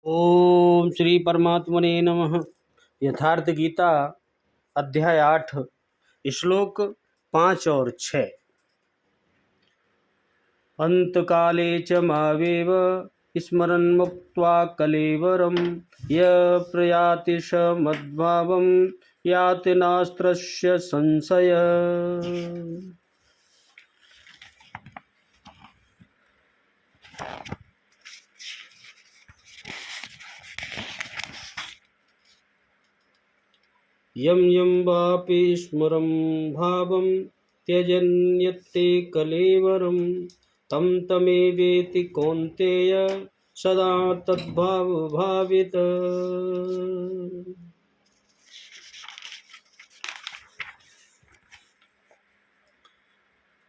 ओम श्री परमात्मने नमः। यथार्थ गीता अध्याय 8 श्लोक 5 और 6। अंतकाले च मावेव स्मरन् मुक्त्वा कलेवरं य प्रयाति स मद्भावं याति नास्त्रस्य संशय। यं यं वापि स्मरं भावं त्यजन्यत्ते कलेवरं तं तमेवेति कौन्तेय सदा तद्भाव भावित।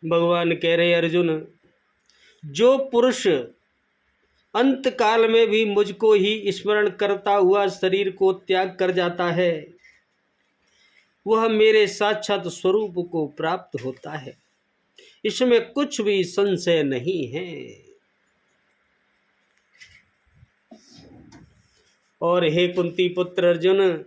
भगवान कह रहे अर्जुन, जो पुरुष अंत काल में भी मुझको ही स्मरण करता हुआ शरीर को त्याग कर जाता है, वह मेरे साक्षात स्वरूप को प्राप्त होता है, इसमें कुछ भी संशय नहीं है। और हे कुंती पुत्र अर्जुन,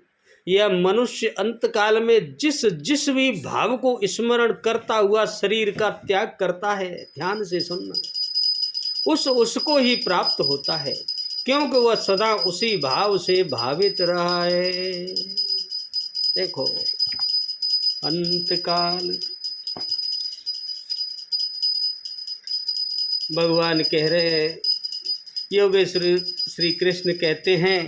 यह मनुष्य अंतकाल में जिस जिस भी भाव को स्मरण करता हुआ शरीर का त्याग करता है, ध्यान से सुनना, उसको ही प्राप्त होता है, क्योंकि वह सदा उसी भाव से भावित रहा है। देखो, अंतकाल भगवान कह रहे हैं, योगेश्वर श्री कृष्ण कहते हैं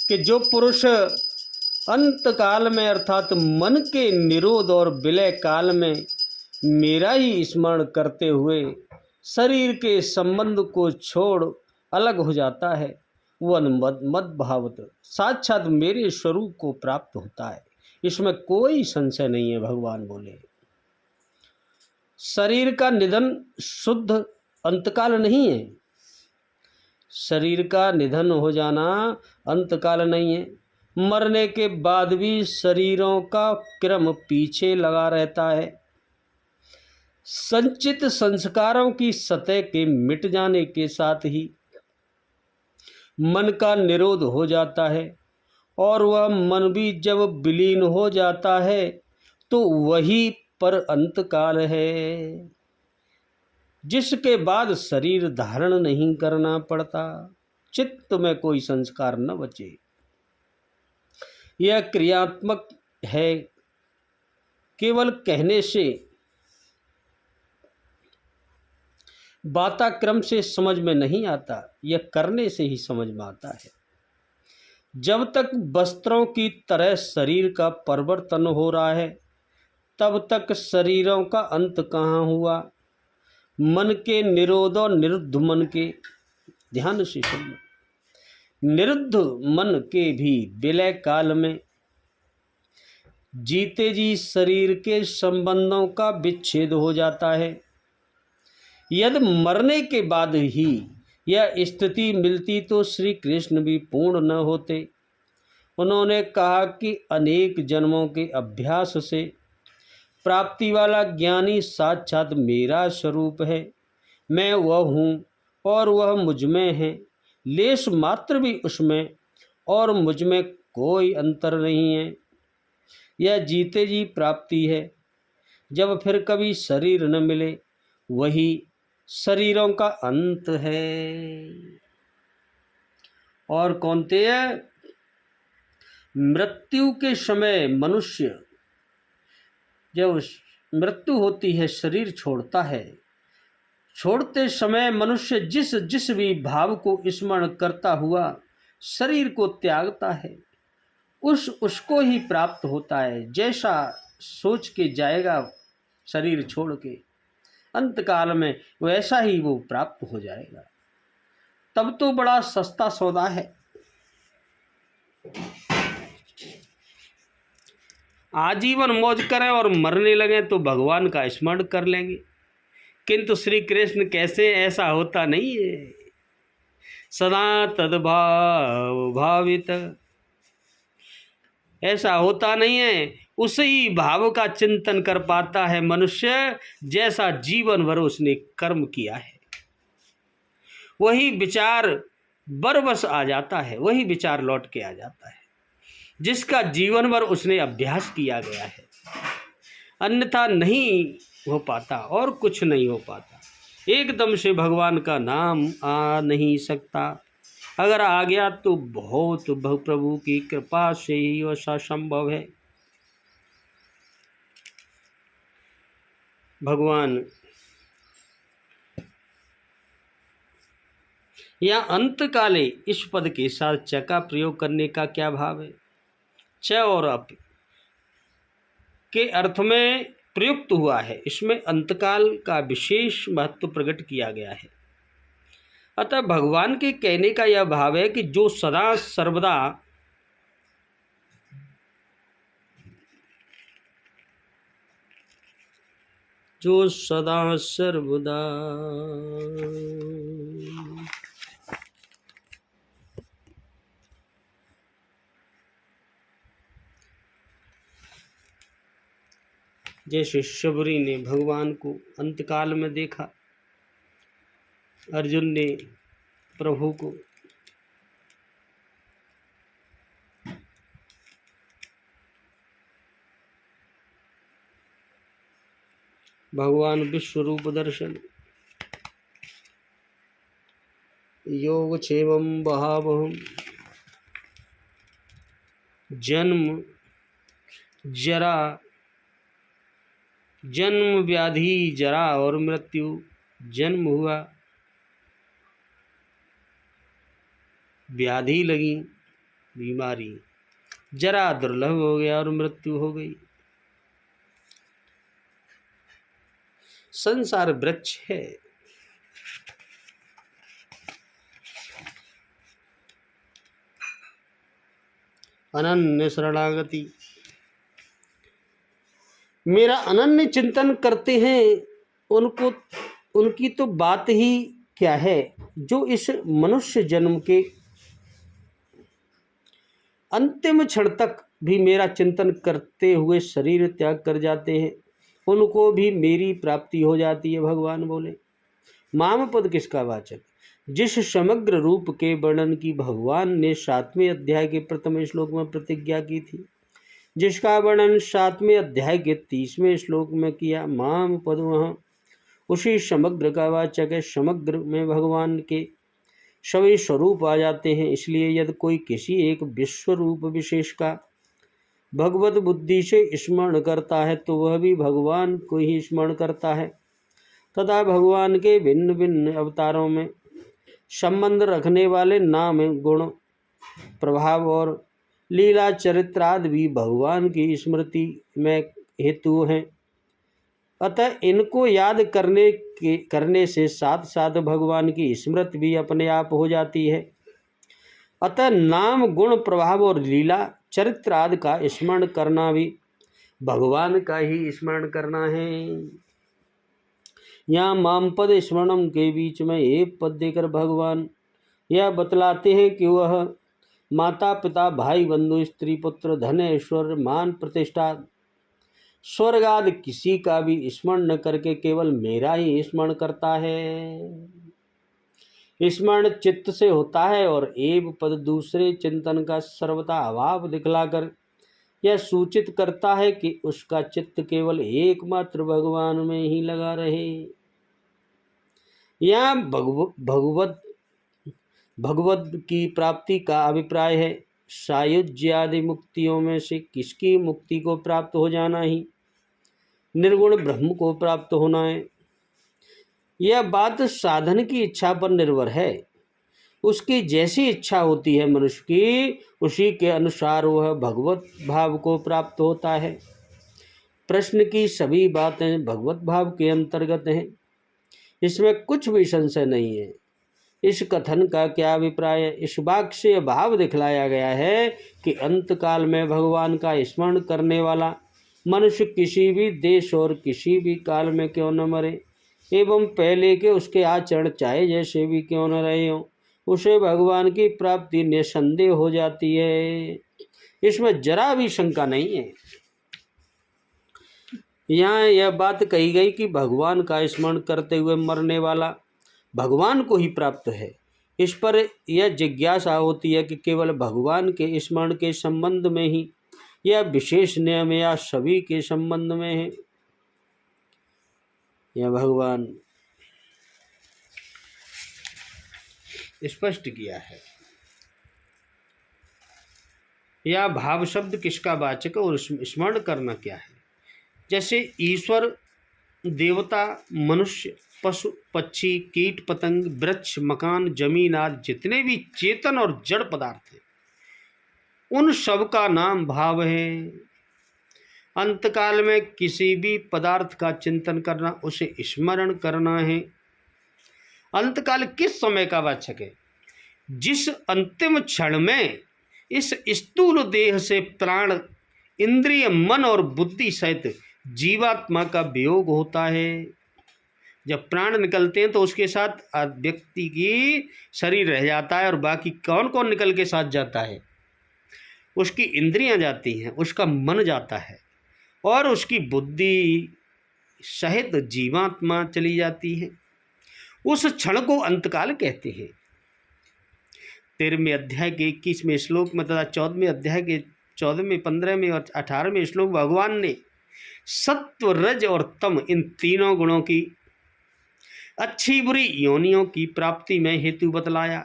कि जो पुरुष अंतकाल में अर्थात मन के निरोध और विलय काल में मेरा ही स्मरण करते हुए शरीर के संबंध को छोड़ अलग हो जाता है, वह मद्भावत साक्षात मेरे स्वरूप को प्राप्त होता है, इसमें कोई संशय नहीं है। भगवान बोले, शरीर का निधन शुद्ध अंतकाल नहीं है, शरीर का निधन हो जाना अंतकाल नहीं है। मरने के बाद भी शरीरों का क्रम पीछे लगा रहता है। संचित संस्कारों की सतह के मिट जाने के साथ ही मन का निरोध हो जाता है, और वह मन भी जब विलीन हो जाता है तो वही पर अंतकाल है, जिसके बाद शरीर धारण नहीं करना पड़ता, चित्त में कोई संस्कार न बचे। यह क्रियात्मक है, केवल कहने से बाताक्रम से समझ में नहीं आता, यह करने से ही समझ में आता है। जब तक वस्त्रों की तरह शरीर का परिवर्तन हो रहा है, तब तक शरीरों का अंत कहाँ हुआ। मन के निरोध और निरुद्ध मन के, ध्यान से सुनना, निरुद्ध मन के भी विलय काल में जीते जी शरीर के संबंधों का विच्छेद हो जाता है। यदि मरने के बाद ही यह स्थिति मिलती तो श्री कृष्ण भी पूर्ण न होते। उन्होंने कहा कि अनेक जन्मों के अभ्यास से प्राप्ति वाला ज्ञानी साक्षात मेरा स्वरूप है, मैं वह हूँ और वह मुझ में है, लेश मात्र भी उसमें और मुझ में कोई अंतर नहीं है। यह जीते जी प्राप्ति है, जब फिर कभी शरीर न मिले, वही शरीरों का अंत है। और कौन्तेय, मृत्यु के समय मनुष्य जब मृत्यु होती है, शरीर छोड़ता है, छोड़ते समय मनुष्य जिस जिस भी भाव को स्मरण करता हुआ शरीर को त्यागता है, उसको ही प्राप्त होता है। जैसा सोच के जाएगा शरीर छोड़ के अंतकाल में, वैसा ही वो प्राप्त हो जाएगा। तब तो बड़ा सस्ता सौदा है। आजीवन मौज करें और मरने लगे तो भगवान का स्मरण कर लेंगे, किंतु श्री कृष्ण कैसे, ऐसा होता नहीं है। सदा तद्भाव भावित, ऐसा होता नहीं है। उसी भाव का चिंतन कर पाता है मनुष्य जैसा जीवन भर उसने कर्म किया है। वही विचार बरबस आ जाता है, वही विचार लौट के आ जाता है जिसका जीवन भर उसने अभ्यास किया गया है, अन्यथा नहीं हो पाता और कुछ नहीं हो पाता। एकदम से भगवान का नाम आ नहीं सकता, अगर आ गया तो बहुत प्रभु की कृपा से ही ऐसा संभव है। भगवान या अंत काले इस पद के साथ च का प्रयोग करने का क्या भाव है? च और अप के अर्थ में प्रयुक्त हुआ है, इसमें अंतकाल का विशेष महत्व प्रकट किया गया है। अतः भगवान के कहने का यह भाव है कि जो सदा सर्वदा जैसे शबरी ने भगवान को अंतकाल में देखा, अर्जुन ने प्रभु को, भगवान विश्वरूप दर्शन, योगक्षेमं वहावहं, जन्म जरा, जन्म व्याधि जरा और मृत्यु, जन्म हुआ, व्याधि लगी बीमारी, जरा दुर्लभ हो गया और मृत्यु हो गई। संसार वृक्ष है, अनन्य शरणागति, मेरा अनन्य चिंतन करते हैं उनको, उनकी तो बात ही क्या है, जो इस मनुष्य जन्म के अंतिम क्षण तक भी मेरा चिंतन करते हुए शरीर त्याग कर जाते हैं, उनको भी मेरी प्राप्ति हो जाती है। भगवान बोले, माम पद किसका वाचक? जिस समग्र रूप के वर्णन की भगवान ने 7वें अध्याय के प्रथम श्लोक में प्रतिज्ञा की थी, जिसका वर्णन 7वें अध्याय के 30वें श्लोक में किया, माम पद वहाँ उसी समग्र का वाचक है। समग्र में भगवान के सभी स्वरूप आ जाते हैं, इसलिए यदि कोई किसी एक विश्व रूप विशेष का भगवत बुद्धि से स्मरण करता है तो वह भी भगवान को ही स्मरण करता है, तथा भगवान के भिन्न भिन्न अवतारों में संबंध रखने वाले नाम, गुण, प्रभाव और लीला चरित्र आदि भी भगवान की स्मृति में हेतु हैं। अतः इनको याद करने से साथ साथ भगवान की स्मृति भी अपने आप हो जाती है। अतः नाम, गुण, प्रभाव और लीला चरित्र आदि का स्मरण करना भी भगवान का ही स्मरण करना है। यहाँ माम पद स्मरणम के बीच में एक पद देकर भगवान यह बतलाते हैं कि वह माता पिता भाई बंधु स्त्री पुत्र धन ऐश्वर्य मान प्रतिष्ठा स्वर्ग आदि किसी का भी स्मरण न करके केवल मेरा ही स्मरण करता है। स्मरण चित्त से होता है और एव पद दूसरे चिंतन का सर्वथा अभाव दिखलाकर यह सूचित करता है कि उसका चित्त केवल एकमात्र भगवान में ही लगा रहे। यहाँ भगवत की प्राप्ति का अभिप्राय है। सायुज्य आदि मुक्तियों में से किसकी मुक्ति को प्राप्त हो जाना ही निर्गुण ब्रह्म को प्राप्त होना है। यह बात साधन की इच्छा पर निर्भर है। उसकी जैसी इच्छा होती है मनुष्य की, उसी के अनुसार वह भगवत भाव को प्राप्त होता है। प्रश्न की सभी बातें भगवत भाव के अंतर्गत हैं, इसमें कुछ भी संशय नहीं है। इस कथन का क्या अभिप्राय है? इस वाक्य से भाव दिखलाया गया है कि अंतकाल में भगवान का स्मरण करने वाला मनुष्य किसी भी देश और किसी भी काल में क्यों न मरे, एवं पहले के उसके आचरण चाहे जैसे भी क्यों न रहे हों, उसे भगवान की प्राप्ति निसंदेह हो जाती है। इसमें जरा भी शंका नहीं है। यहाँ यह बात कही गई कि भगवान का स्मरण करते हुए मरने वाला भगवान को ही प्राप्त है, इस पर यह जिज्ञासा होती है कि केवल भगवान के स्मरण के संबंध में ही यह विशेष नियम या सभी के संबंध में है। यह भगवान स्पष्ट किया है। या भाव शब्द किसका वाचक और स्मरण करना क्या है? जैसे ईश्वर, देवता, मनुष्य, पशु, पक्षी, कीट, पतंग, वृक्ष, मकान, जमीन आदि जितने भी चेतन और जड़ पदार्थ हैं, उन सब का नाम भाव है। अंतकाल में किसी भी पदार्थ का चिंतन करना, उसे स्मरण करना है। अंतकाल किस समय का वाचक है? जिस अंतिम क्षण में इस स्थूल देह से प्राण, इंद्रिय, मन और बुद्धि सहित जीवात्मा का वियोग होता है। जब प्राण निकलते हैं तो उसके साथ व्यक्ति की शरीर रह जाता है, और बाकी कौन कौन निकल के साथ जाता है? उसकी इंद्रियां जाती हैं, उसका मन जाता है, और उसकी बुद्धि सहित जीवात्मा चली जाती है। उस क्षण को अंतकाल कहते हैं। 13वें अध्याय के 21वें श्लोक में तथा 14वें अध्याय के 14वें, 15वें और 18वें श्लोक भगवान ने सत्व, रज और तम इन तीनों गुणों की अच्छी बुरी योनियों की प्राप्ति में हेतु बतलाया।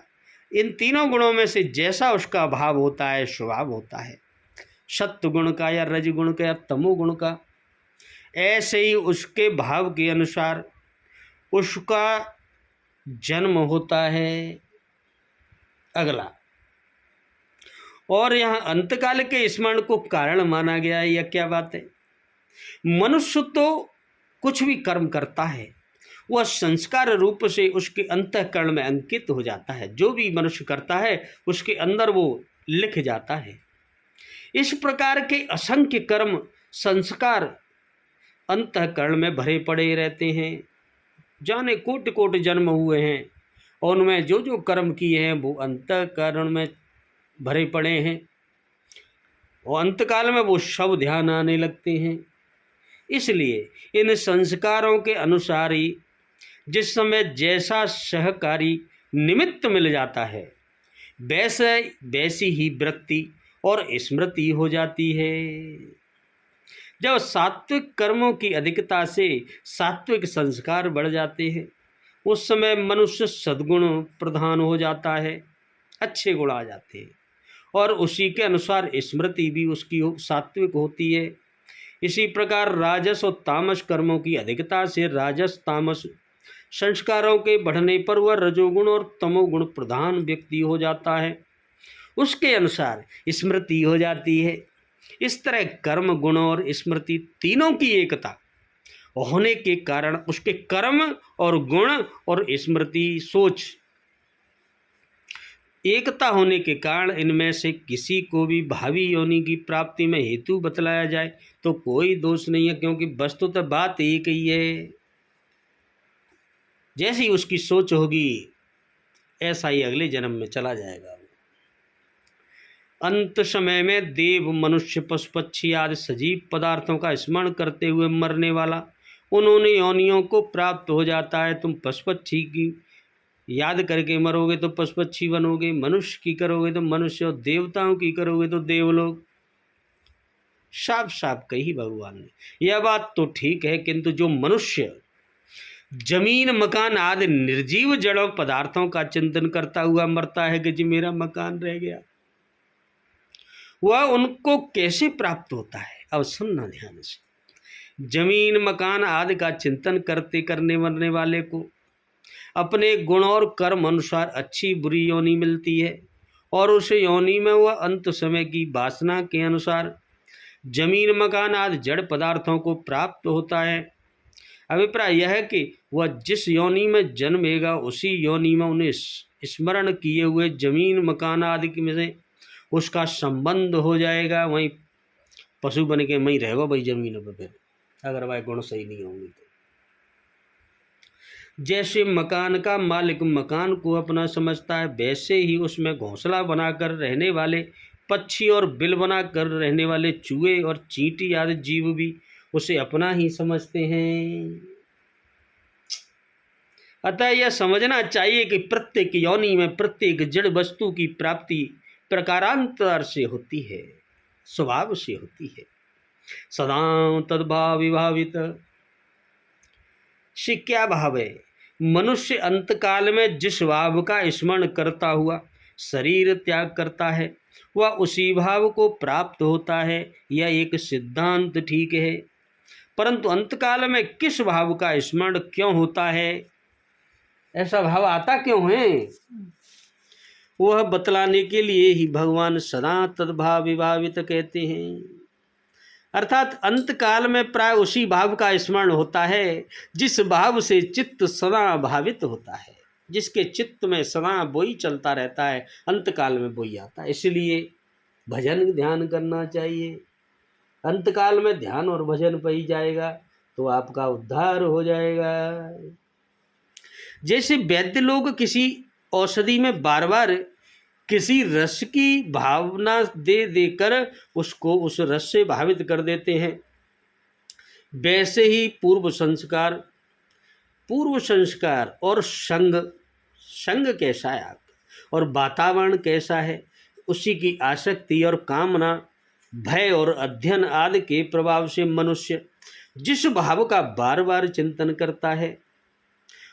इन तीनों गुणों में से जैसा उसका भाव होता है, स्वभाव होता है, सत्व गुण का या रज गुण का या तमो गुण का, ऐसे ही उसके भाव के अनुसार उसका जन्म होता है। अगला, और यहाँ अंतकाल के स्मरण को कारण माना गया है। यह क्या बात है? मनुष्य तो कुछ भी कर्म करता है, वह संस्कार रूप से उसके अंतःकरण में अंकित हो जाता है। जो भी मनुष्य करता है उसके अंदर वो लिख जाता है। इस प्रकार के असंख्य कर्म संस्कार अंतःकरण में भरे पड़े रहते हैं। जाने कोटि कोटि जन्म हुए हैं, और उनमें जो जो कर्म किए हैं वो अंतःकरण में भरे पड़े हैं, और अंतकाल में वो सब ध्यान आने लगते हैं। इसलिए इन संस्कारों के अनुसार ही जिस समय जैसा सहकारी निमित्त मिल जाता है, वैसी ही वृत्ति और स्मृति हो जाती है। जब सात्विक कर्मों की अधिकता से सात्विक संस्कार बढ़ जाते हैं, उस समय मनुष्य सद्गुण प्रधान हो जाता है, अच्छे गुण आ जाते हैं, और उसी के अनुसार स्मृति भी उसकी सात्विक होती है। इसी प्रकार राजस और तामस कर्मों की अधिकता से राजस तामस संस्कारों के बढ़ने पर वह रजोगुण और तमोगुण प्रधान व्यक्ति हो जाता है, उसके अनुसार स्मृति हो जाती है। इस तरह कर्म, गुण और स्मृति तीनों की एकता होने के कारण उसके कर्म और गुण और स्मृति सोच एकता होने के कारण इनमें से किसी को भी भावी योनि की प्राप्ति में हेतु बतलाया जाए तो कोई दोष नहीं है, क्योंकि वस्तुतः बात एक ही है। जैसी उसकी सोच होगी ऐसा ही अगले जन्म में चला जाएगा। अंत समय में देव, मनुष्य, पशु, पक्षी आदि सजीव पदार्थों का स्मरण करते हुए मरने वाला उन्होंने योनियों को प्राप्त हो जाता है। तुम पशु पक्षी की याद करके मरोगे तो पशु पक्षी बनोगे, मनुष्य की करोगे तो मनुष्य, और देवताओं की करोगे तो देवलोग। साफ साफ कही भगवान ने। यह बात तो ठीक है, किंतु जो मनुष्य जमीन, मकान आदि निर्जीव जड़ों पदार्थों का चिंतन करता हुआ मरता है कि जी मेरा मकान रह गया, वह उनको कैसे प्राप्त होता है? अब सुनना ध्यान से। जमीन, मकान आदि का चिंतन करने मरने वाले को अपने गुण और कर्म अनुसार अच्छी बुरी योनि मिलती है, और उस योनि में वह अंत समय की वासना के अनुसार जमीन, मकान आदि जड़ पदार्थों को प्राप्त होता है। अभिप्राय यह है कि वह जिस योनि में जन्मेगा उसी योनि में उन्हें स्मरण किए हुए जमीन, मकान आदि में से उसका संबंध हो जाएगा। वहीं पशु बन के वहीं रहेगा भाई जमीन पर, फिर अगर वह गुण सही नहीं होंगे तो। जैसे मकान का मालिक मकान को अपना समझता है, वैसे ही उसमें घोंसला बनाकर रहने वाले पक्षी और बिल बनाकर रहने वाले चूहे और चींटी आदि जीव भी उसे अपना ही समझते हैं। अतः यह समझना चाहिए कि प्रत्येक योनि में प्रत्येक जड़ वस्तु की प्राप्ति प्रकारांतर से होती है, स्वभाव से होती है। सदा तद्भाव विभावित से क्या भाव है? मनुष्य अंतकाल में जिस भाव का स्मरण करता हुआ शरीर त्याग करता है वह उसी भाव को प्राप्त होता है। यह एक सिद्धांत ठीक है, परंतु अंतकाल में किस भाव का स्मरण क्यों होता है, ऐसा भाव आता क्यों है, वह बतलाने के लिए ही भगवान सदा तद्भाव विभावित कहते हैं। अर्थात अंतकाल में प्राय उसी भाव का स्मरण होता है जिस भाव से चित्त सदा भावित होता है। जिसके चित्त में सदा वही चलता रहता है, अंतकाल में वही आता है। इसलिए भजन ध्यान करना चाहिए। अंतकाल में ध्यान और भजन पे ही जाएगा तो आपका उद्धार हो जाएगा। जैसे वैद्य लोग किसी औषधि में बार बार किसी रस की भावना दे देकर उसको उस रस से भावित कर देते हैं, वैसे ही पूर्व संस्कार और संग कैसा है आपका और वातावरण कैसा है, उसी की आसक्ति और कामना, भय और अध्ययन आदि के प्रभाव से मनुष्य जिस भाव का बार बार चिंतन करता है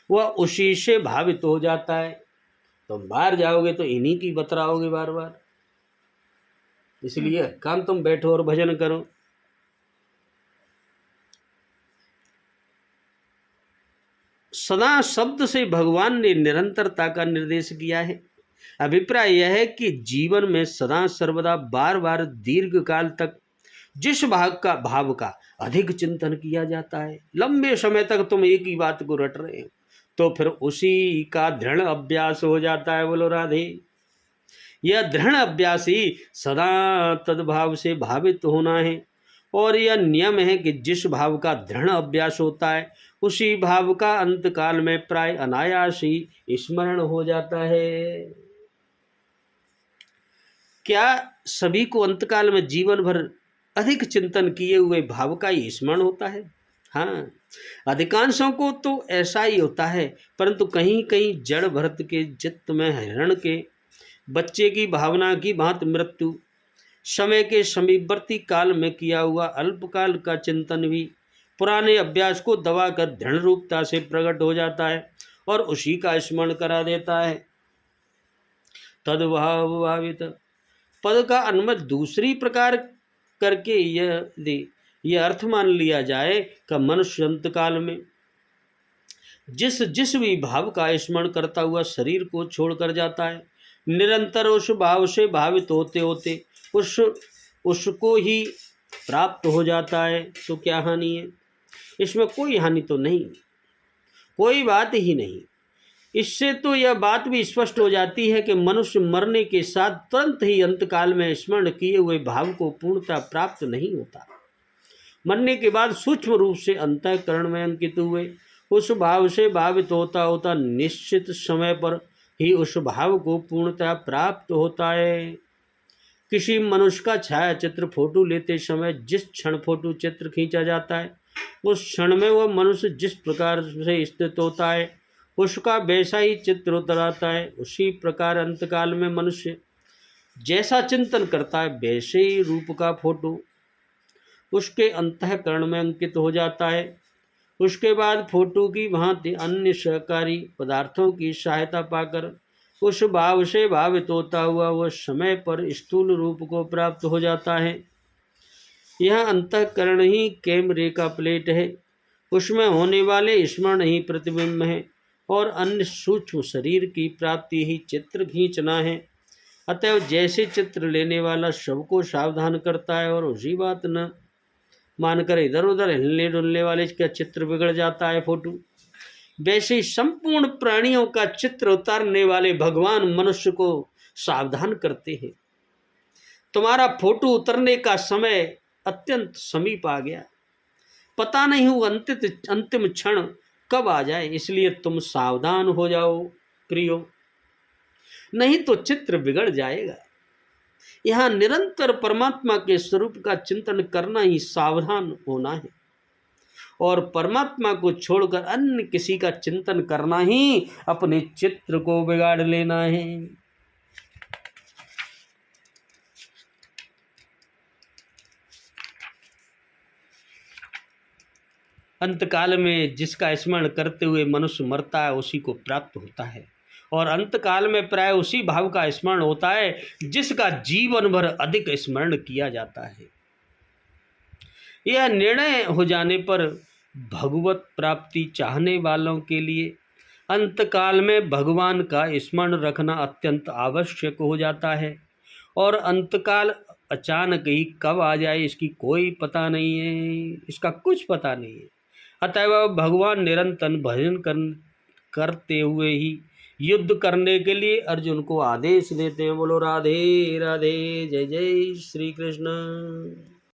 वह उसी से भावित हो जाता है। तुम बाहर जाओगे तो इन्हीं की बतराओगे बार बार। इसलिए काम तुम बैठो और भजन करो। सदा शब्द से भगवान ने निरंतरता का निर्देश किया है। अभिप्राय यह है कि जीवन में सदा सर्वदा बार बार दीर्घ काल तक जिस भाव का अधिक चिंतन किया जाता है, लंबे समय तक तुम एक ही बात को रट रहे हो, तो फिर उसी का दृढ़ अभ्यास हो जाता है। बोलो राधे। यह दृढ़ अभ्यास ही सदा तद्भाव से भावित होना है, और यह नियम है कि जिस भाव का दृढ़ अभ्यास होता है उसी भाव का अंतकाल में प्राय अनायास ही स्मरण हो जाता है। क्या सभी को अंतकाल में जीवन भर अधिक चिंतन किए हुए भाव का ही स्मरण होता है? हाँ, अधिकांशों को तो ऐसा ही होता है, परंतु कहीं कहीं जड़ भरत के चित्त में हिरण के बच्चे की भावना की भांति मृत्यु समय के समीपवर्ती काल में किया हुआ अल्पकाल का चिंतन भी पुराने अभ्यास को दबाकर दृढ़ रूपता से प्रकट हो जाता है और उसी का स्मरण करा देता है। तद्भाव भावित पद का अन्वय दूसरी प्रकार करके यह अर्थ मान लिया जाए कि मनुष्य अंतकाल में जिस भी भाव का स्मरण करता हुआ शरीर को छोड़कर जाता है, निरंतर उस भाव से भावित होते होते उसको ही प्राप्त हो जाता है। तो क्या हानि है? इसमें कोई हानि तो नहीं, कोई बात ही नहीं। इससे तो यह बात भी स्पष्ट हो जाती है कि मनुष्य मरने के साथ तुरंत ही अंतकाल में स्मरण किए हुए भाव को पूर्णता प्राप्त नहीं होता। मरने के बाद सूक्ष्म रूप से अंतःकरण में अंकित हुए उस भाव से भावित होता होता निश्चित समय पर ही उस भाव को पूर्णता प्राप्त होता है। किसी मनुष्य का छाया चित्र फोटो लेते समय जिस क्षण फोटो चित्र खींचा जाता है उस क्षण में वह मनुष्य जिस प्रकार से स्थित होता है उसका वैसा ही चित्र उतर आता है। उसी प्रकार अंतकाल में मनुष्य जैसा चिंतन करता है वैसे ही रूप का फोटो उसके अंतःकरण में अंकित हो जाता है। उसके बाद फोटो की भांति अन्य सहकारी पदार्थों की सहायता पाकर उस भाव से भावित होता हुआ वह समय पर स्थूल रूप को प्राप्त हो जाता है। यह अंतःकरण ही कैमरे का प्लेट है, उसमें होने वाले स्मरण ही प्रतिबिंब है और अन्य सूक्ष्म शरीर की प्राप्ति ही चित्र खींचना है। अतएव जैसे चित्र लेने वाला सबको सावधान करता है और उसी बात न मानकर इधर उधर हिलने डुलने वाले का चित्र बिगड़ जाता है फोटो, वैसे ही संपूर्ण प्राणियों का चित्र उतारने वाले भगवान मनुष्य को सावधान करते हैं। तुम्हारा फोटो उतरने का समय अत्यंत समीप आ गया, पता नहीं वो अंतिम क्षण कब आ जाए, इसलिए तुम सावधान हो जाओ प्रियो, नहीं तो चित्र बिगड़ जाएगा। यहाँ निरंतर परमात्मा के स्वरूप का चिंतन करना ही सावधान होना है। और परमात्मा को छोड़कर अन्य किसी का चिंतन करना ही अपने चित्र को बिगाड़ लेना है। अंतकाल में जिसका स्मरण करते हुए मनुष्य मरता है उसी को प्राप्त होता है, और अंतकाल में प्राय उसी भाव का स्मरण होता है जिसका जीवन भर अधिक स्मरण किया जाता है। यह निर्णय हो जाने पर भगवत प्राप्ति चाहने वालों के लिए अंतकाल में भगवान का स्मरण रखना अत्यंत आवश्यक हो जाता है, और अंतकाल अचानक ही कब आ जाए इसकी कोई पता नहीं है, इसका कुछ पता नहीं है। अतएव भगवान निरंतर भजन करते हुए ही युद्ध करने के लिए अर्जुन को आदेश देते हैं। बोलो राधे राधे, जय जय श्री कृष्ण।